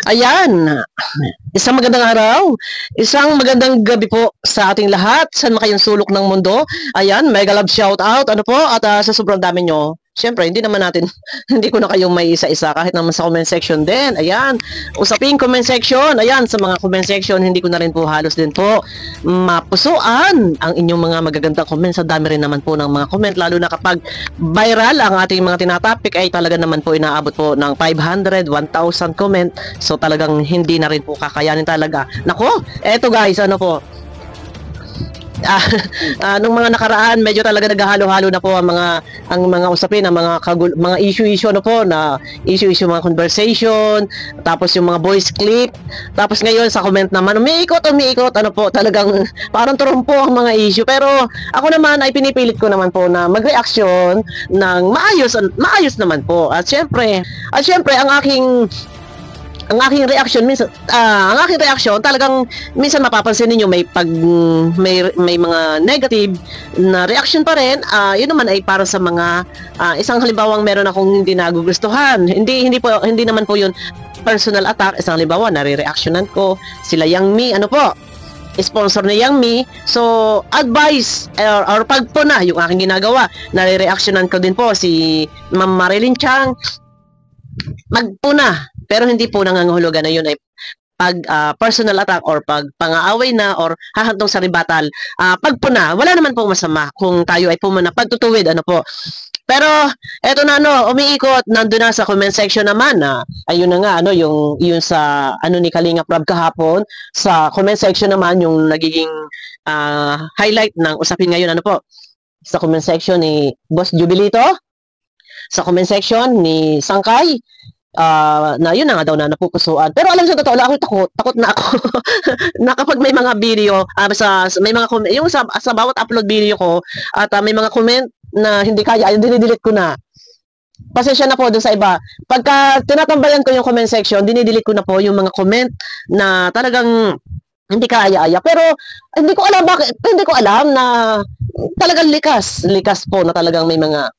Ayan, isang magandang araw, isang magandang gabi po sa ating lahat, saan makayong sulok ng mundo. Ayan, mega love shout out, ano po, at sa sobrang dami nyo, syempre, hindi naman natin, hindi ko na kayong may isa-isa, kahit naman sa comment section din. Ayan, usaping comment section, ayan, sa mga comment section, hindi ko na rin po halos din po mapusuan ang inyong mga magagandang comments. Sa dami rin naman po ng mga comment, lalo na kapag viral ang ating mga tinatopic, ay talaga naman po inaabot po ng 500, 1,000 comment. So talagang hindi na rin po kakayanin talaga. Nako, eto guys, ano po, nung mga nakaraan medyo talaga naghahalo-halo na po ang mga usapin, ang mga issue ano po, na issue mga conversation, tapos yung mga voice clip, tapos ngayon sa comment naman umiikot ano po, talagang parang turumpo ang mga issue. Pero ako naman ay pinipilit ko naman po na magreaksyon ng maayos naman po. At syempre ang aking reaction minsan, ang aking reaction talagang minsan mapapansin niyo may mga negative na reaction pa rin. Yun naman ay para sa mga isang halimbawang meron akong hindi nagugustuhan. Hindi naman po yun personal attack. Isang halimbawa, nare-reactionan ko sila Yang Mi, ano po, sponsor ni Yang Mi. So, advice or pagpuna yung aking ginagawa. Nare-reactionan ko din po si Ma'am Marilyn Chang, magpuna. Pero hindi po nangangahulugan na yun ay pag personal attack or pag pang-aaway na or hahantong sa ribatal. Pagpuna, wala naman pong masama kung tayo ay pumuna, pagtutuwid, ano po. Pero eto na, umiikot nandoon na sa comment section naman. Ayun na nga, yung sa ni Kalingap Rob kahapon, sa comment section naman yung nagiging highlight ng usapin ngayon, ano po. Sa comment section ni Boss Jubilito, sa comment section ni Sangkay, na yun na nga daw na napupusuan. Pero alam sa totoo lang, ako takot na ako na kapag may mga video, may mga comment, yung sa bawat upload video ko, at may mga comment na hindi kaya, ayun, dinidelete ko na. Pasensya na po dun sa iba. Pagka tinatambayan ko yung comment section, dinidelete ko na po yung mga comment na talagang hindi kaya-aya. Pero hindi ko alam na talagang likas po na talagang may mga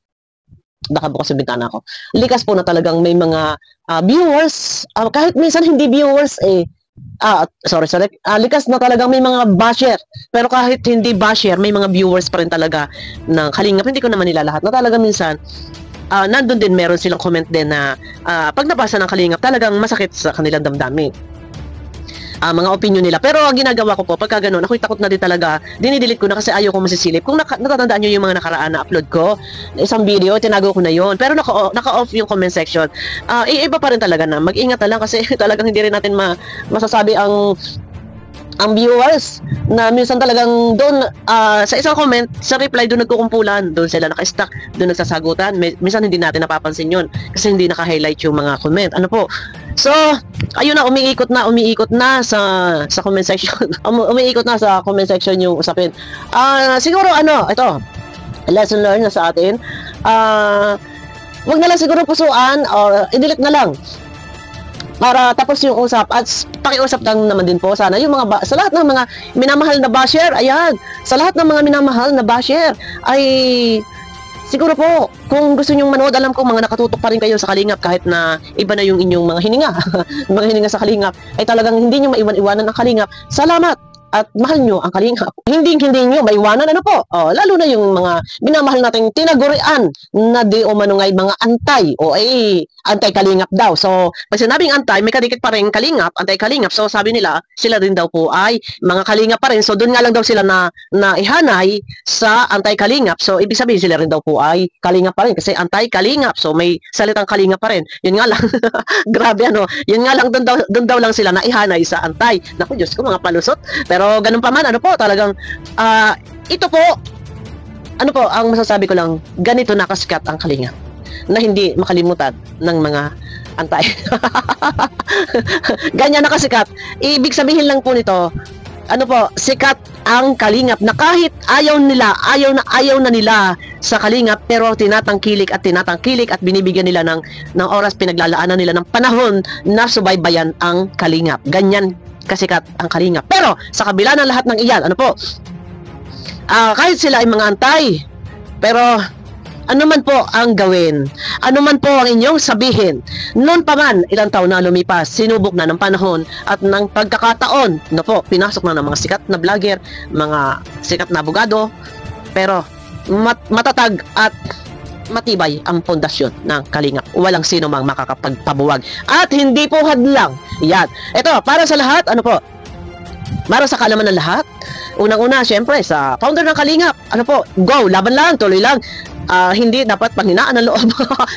nakabukas yung bintana ko. Likas po na talagang may mga viewers, kahit minsan hindi viewers likas na talagang may mga basher. Pero kahit hindi basher, may mga viewers pa rin talaga ng Kalingap. Hindi ko naman nila lahat. Na talaga minsan, nandun din meron silang comment din na pag nabasa ng Kalingap, talagang masakit sa kanilang damdamin. Mga opinion nila. Pero ang ginagawa ko po, pagka ganun, ako'y takot na din talaga, dinidelete ko na kasi ayaw ko masisilip. Kung natatandaan nyo yung mga nakaraan na upload ko, isang video, tinago ko na yon. Pero naka-off yung comment section. Iba pa rin talaga na, mag-ingat na lang kasi talagang hindi rin natin masasabi ang viewers na minsan talagang doon sa isang comment, sa reply doon nagkukumpulan, doon sila naka-stuck, doon nagsasagutan. Minsan hindi natin napapansin yun kasi hindi naka-highlight yung mga comment. Ano po? So, ayun na, umiikot na sa comment section. Umiikot na sa comment section yung usapin. Siguro ito, lesson learned na sa atin. Wag na lang siguro pusuan or i-delete na lang para tapos yung usap. At pakiusap lang naman din po sana yung sa lahat ng mga minamahal na basher, ayan, sa lahat ng mga minamahal na basher ay siguro po, kung gusto nyong manood, alam ko mga nakatutok pa rin kayo sa Kalingap kahit na iba na yung inyong mga hininga. Mga hininga sa Kalingap ay talagang hindi nyo maiwan-iwanan ng Kalingap. Salamat at mahal nyo ang Kalingap. Hindi nyo maiwanan, ano po? Lalo na yung mga minamahal nating tinagurian na di o manungay mga antay o anti-Kalingap daw. So, pag sinabing antay, may kadikit pa rin Kalingap, anti-Kalingap. So, sabi nila, sila din daw po ay mga Kalingap pa rin. So, doon nga lang daw sila na ihanay sa anti-Kalingap. So, ibig sabihin sila rin daw po ay Kalingap pa rin kasi anti-Kalingap. So, may salitang Kalingap pa rin. Yun nga lang, grabe yun nga lang, doon daw lang sila na ihanay sa antay. Naku, Diyos ko, mga palusot. Pero, ganun pa man, talagang, ito po, ang masasabi ko lang, ganito nakasikat ang Kalingap na hindi makalimutan ng mga antay. Ganyan nakasikat. Ibig sabihin lang po nito, sikat ang Kalingap na kahit ayaw na nila sa Kalingap, pero tinatangkilik at binibigyan nila ng oras, pinaglalaanan nila ng panahon na subaybayan ang Kalingap. Ganyan kasikat ang Kalingap. Pero sa kabila ng lahat ng iyan, kahit sila ay mga antay, pero ano man po ang gawin, ano man po ang inyong sabihin, noon pa man, ilang taon na lumipas, sinubok na ng panahon at ng pagkakataon, no po, pinasok na ng mga sikat na vlogger, mga sikat na abogado, pero matatag at matibay ang pundasyon ng Kalingap. Walang sino mang makakapagpabuwag. At hindi po hadlang. Yan. Ito, para sa lahat, ano po, para sa kaalaman ng lahat, unang-una, syempre, sa founder ng Kalingap, ano po, go, laban lang, tuloy lang. Hindi dapat panghinaan ng loob.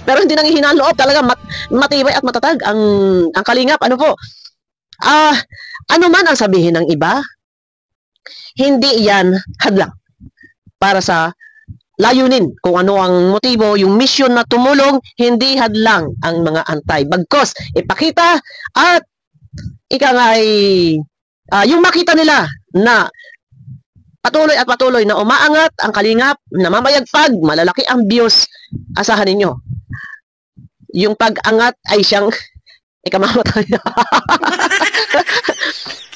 Pero hindi nanghihinaan loob. Talaga matibay at matatag ang Kalingap. Ano po, ano man ang sabihin ng iba, hindi yan hadlang para sa layunin, kung ano ang motibo, yung mission na tumulong, hindi hadlang ang mga antay. Bagkos, ipakita at ika nga ay yung makita nila na patuloy at patuloy na umaangat ang Kalingap, namamayagpag, malalaki ang views, asahan ninyo. Yung pag-angat ay siyang ikamamatay.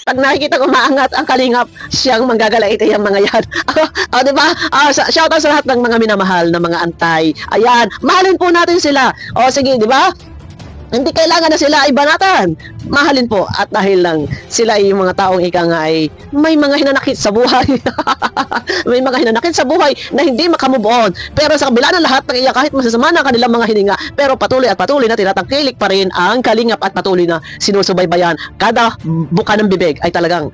Pag nakikita ko maangat ang Kalingap, siyang manggagalaita yung mga yan. Di ba? Shout out sa lahat ng mga minamahal na mga antay. Ayan, mahalin po natin sila. Sige, di ba? Hindi kailangan na sila ay banatan. Mahalin po. At dahil lang sila ay yung mga taong ika nga ay may mga hinanakit sa buhay. May mga hinanakit sa buhay na hindi makamove on. Pero sa kabila ng lahat, kahit masasama na kanilang mga hininga, pero patuloy at patuloy na tinatangkilik pa rin ang Kalingap at patuloy na sinusubaybayan. Kada buka ng bibig ay talagang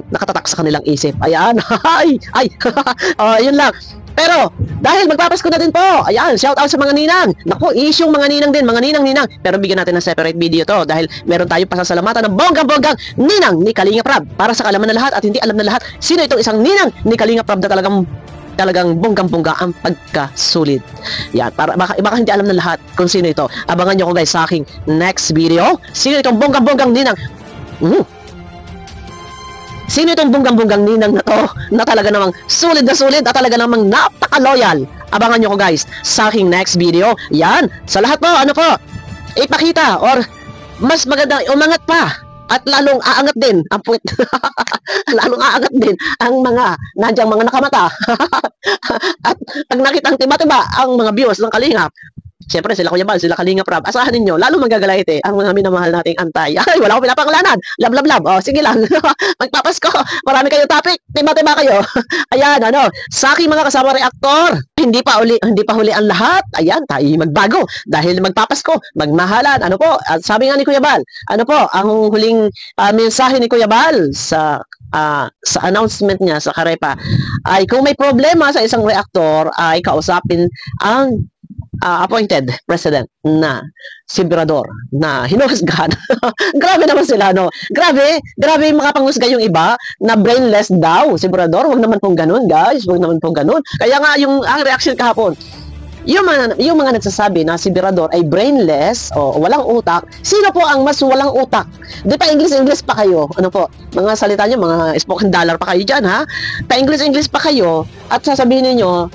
nakatatak sa kanilang isip. Ayan. Yun lang. Pero, dahil magpapasko na din po, ayan, shout out sa mga ninang. Naku, isyong mga ninang din, mga ninang. Pero bigyan natin ng separate video to dahil meron tayong pasasalamatan ng bonggang-bonggang ninang ni Kalingap Rab. Para sa kalaman na lahat at hindi alam na lahat, sino itong isang ninang ni Kalingap Rab na talagang bonggang-bongga ang pagkasulit. Yan, baka hindi alam na lahat kung sino ito. Abangan nyo ko guys sa aking next video. Sino itong bonggang-bonggang ninang? Sino itong bunggang-bunggang ninang na to na talaga namang sulit at talaga namang napaka-loyal? Abangan nyo ko guys sa aking next video. Yan, sa lahat po, ano po, ipakita or mas maganda umangat pa at lalong aangat din ang puwit. Lalong aangat din ang mga nadyang mga nakamata. At pag nakitang tiba-tiba ang mga views ng Kalingap, siyempre, sila Kuya Bal, sila Kalingap Rab, asahan ninyo, lalo magagalaite ang mga minamahal nating antay. Ay, wala akong pinapangalanan. Lab. Sige lang. Magpapasko. Marami kayong topic. Tiba-tiba kayo. Ayan, sa aking mga kasama reaktor, hindi pa huli ang lahat. Ayan, tayo magbago. Dahil magpapasko, magmahalan. Ano po, at sabi nga ni Kuya Bal, ano po, ang huling mensahe ni Kuya Bal sa announcement niya sa Karepa, ay kung may problema sa isang reaktor, ay kausapin ang appointed president na si Obrador na hinuhusgahan. Grabe naman sila, no? Grabe makapanghusga yung iba na brainless daw si Obrador. Huwag naman pong ganun, guys. Huwag naman pong ganun. Kaya nga, ang reaction kahapon, yung mga nagsasabi na si Obrador ay brainless o walang utak, sino po ang mas walang utak? Di pa English pa kayo. Ano po? Mga salita nyo, mga spoken dollar pa kayo dyan, ha? Pa English pa kayo at sasabihin niyo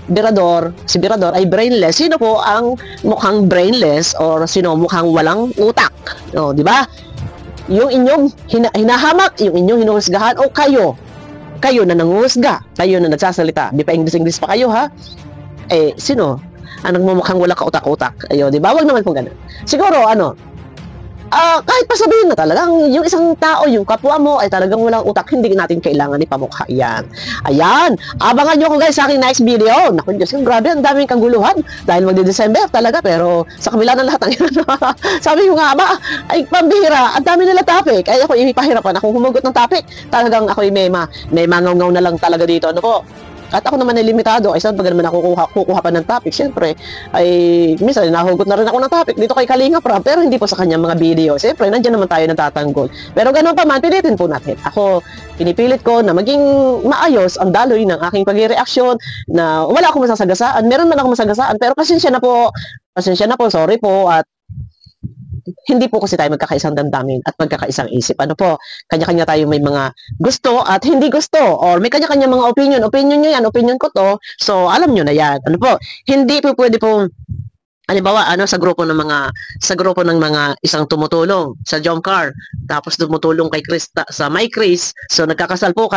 si Obrador ay brainless. Sino po ang mukhang brainless or sino mukhang walang utak? O, di ba? Yung inyong hinahamak, yung inyong hinuhusgahan o kayo na nanguhusga, kayo na nagsasalita. Di pa English pa kayo, ha? Sino? Anong mumukhang wala ka utak-utak. Ayo, di ba? Wag naman po ganun. Siguro, kahit pa sabihin na talagang yung isang tao, yung kapwa mo ay talagang walang utak, hindi natin kailangan ipamukha yan. Ayan. Abangan nyo ko guys sa aking next video. Naku, Diyos ko, grabe, ang daming kaguluhan. Dahil magdi-December talaga, pero sa kabila ng lahat ng yan. Sabi ko nga ba, ay pambihira, ang dami nila topic. Ay ako, ipahirapan akong humugot ng topic. Talagang ako may mangaw-ngaw na lang talaga dito. Ano po? At ako naman ay limitado, ay saan pag naman ako kukuha pa ng topic, syempre, ay minsan nahugot na rin ako ng topic dito kay Kalingap Rab, pero hindi po sa kanyang mga video. Syempre, nandiyan naman tayo natatanggol. Pero ganun pa man, pilitin po natin. Ako, pinipilit ko na maging maayos ang daloy ng aking pag-reaksyon na wala akong masasagasaan. Meron man akong masagasaan, pero pasensya na po, sorry po, at hindi po kasi tayo magkakaisang damdamin at magkakaisang isip. Ano po, kanya-kanya tayo may mga gusto at hindi gusto or may kanya-kanya mga opinion. Opinion nyo yan, opinion ko to. So, alam nyo na yan. Ano po, hindi po pwede pong halimbawa, sa grupo ng mga isang tumutulong sa Jomcar, tapos tumutulong kay Chris sa My Chris. So, nagkakasal po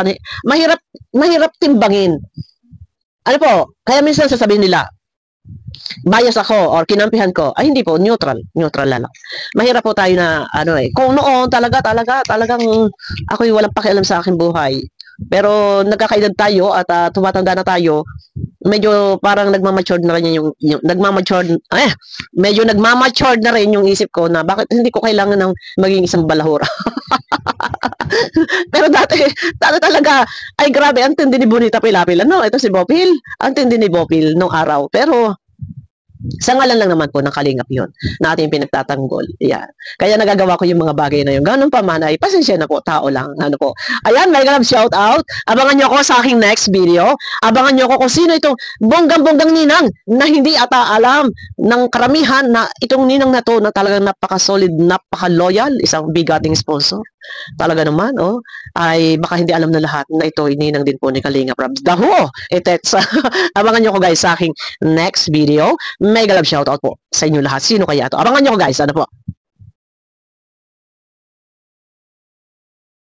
mahirap timbangin. Ano po, kaya minsan sasabihin nila, bias ako or kinampihan ko. Ay, hindi po, neutral. Neutral lang. Mahirap po tayo na, ano eh, kung noon talagang ako'y walang pakialam sa aking buhay. Pero nagkakaedad tayo at tumatanda na tayo, medyo parang nagmamature na rin medyo nagmamature na rin yung isip ko na bakit hindi ko kailangan ng maging isang balahura. Pero dati talaga, ay grabe, ang tindi ni Bonita Pilapil. Ano, ito si Bopil. Ang tindi ni Bopil nung araw. Pero sa ngalan lang naman po ng Kalingap yun na ating pinagtatanggol. Yan. Kaya nagagawa ko yung mga bagay na yun. Ganun pa man ay pasensya na po, tao lang. Ano po. Ayan, may ganap shout out. Abangan nyo ako sa aking next video. Abangan nyo ako kung sino itong bonggang-bonggang ninang na hindi ata alam ng karamihan na itong ninang na to na talagang napaka-solid, napaka-loyal, isang bigating sponsor. Talaga naman, oh, ay baka hindi alam na lahat na ito ninang din po ni Kalingap Rabs. Daho! Etets. Abangan nyo ko guys sa aking next video. Mega love shoutout po sa inyo lahat. Sino kaya to? Abangan nyo ko guys. Ano po?